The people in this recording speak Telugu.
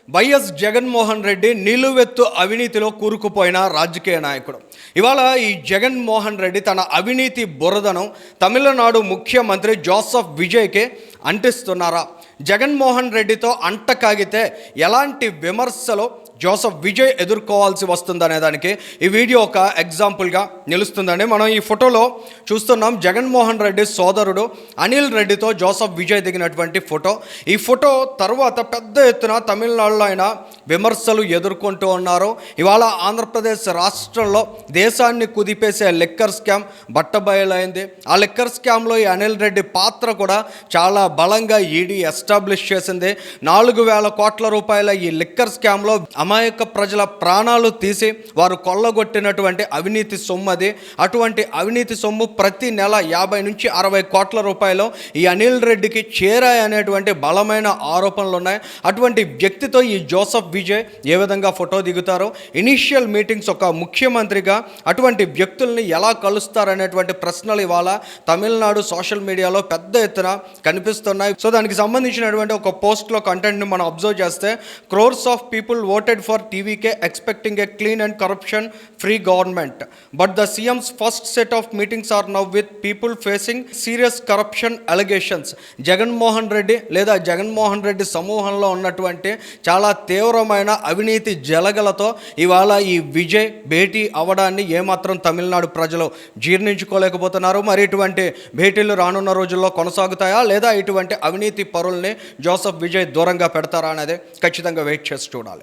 వైఎస్ జగన్మోహన్ రెడ్డి నిలువెత్తు అవినీతిలో కూరుకుపోయిన రాజకీయ నాయకుడు. ఇవాళ ఈ జగన్మోహన్ రెడ్డి తన అవినీతి బురదను తమిళనాడు ముఖ్యమంత్రి జోసెఫ్ విజయ్కే అంటిస్తున్నారా? జగన్మోహన్ రెడ్డితో అంటకాగితే ఎలాంటి విమర్శలు జోసెఫ్ విజయ్ ఎదుర్కోవాల్సి వస్తుందనే దానికి ఈ వీడియో ఒక ఎగ్జాంపుల్గా నిలుస్తుందండి. మనం ఈ ఫోటోలో చూస్తున్నాం జగన్మోహన్ రెడ్డి సోదరుడు అనిల్ రెడ్డితో జోసెఫ్ విజయ్ దిగినటువంటి ఫోటో. ఈ ఫోటో తర్వాత పెద్ద ఎత్తున తమిళనాడులో ఆయన విమర్శలు ఎదుర్కొంటూ ఉన్నారు. ఇవాళ ఆంధ్రప్రదేశ్ రాష్ట్రంలో దేశాన్ని కుదిపేసే లిక్కర్ స్కామ్ బట్టబయలైంది. ఆ లిక్కర్ స్కామ్లో ఈ అనిల్ రెడ్డి పాత్ర కూడా చాలా బలంగా ఈడీ ఎస్టాబ్లిష్ చేసింది. 4,000 కోట్ల రూపాయల ఈ లిక్కర్ స్కామ్లో అమాయక ప్రజల ప్రాణాలు తీసి వారు కొల్లగొట్టినటువంటి అవినీతి సొమ్ము అది. అటువంటి అవినీతి సొమ్ము ప్రతి నెల 50 నుంచి 60 కోట్ల రూపాయలు ఈ అనిల్ రెడ్డికి చేరాయనేటువంటి బలమైన ఆరోపణలు ఉన్నాయి. అటువంటి వ్యక్తితో ఈ జోసెఫ్ విజయ్ ఏ విధంగా ఫోటో దిగుతారో, ఇనీషియల్ మీటింగ్స్ ఒక ముఖ్యమంత్రిగా అటువంటి వ్యక్తుల్ని ఎలా కలుస్తారనేటువంటి ప్రశ్నలు ఇవాళ తమిళనాడు సోషల్ మీడియాలో పెద్ద ఎత్తున కనిపిస్తున్నాయి. సో దానికి సంబంధించినటువంటి ఒక పోస్ట్లో కంటెంట్ని మనం అబ్జర్వ్ చేస్తే, crores of people voted for TVK expecting a clean and corruption free government, but the CM's first set of meetings are now with people facing serious corruption allegations. Jaganmohan Reddy లేదా జగన్మోహన్ రెడ్డి సమూహంలో ఉన్నటువంటి చాలా తీవ్రమైన అవినీతి జలగలతో ఇవాళ ఈ విజయ్ భేటీ అవడాన్ని ఏమాత్రం తమిళనాడు ప్రజలు జీర్ణించుకోలేకపోతున్నారు. మరి ఇటువంటి భేటీలు రానున్న రోజుల్లో కొనసాగుతాయా, లేదా ఇటువంటి అవినీతి పరుల్ని జోసెఫ్ విజయ్ దూరంగా పెడతారా అనేది ఖచ్చితంగా వెయిట్ చేసి చూడాలి.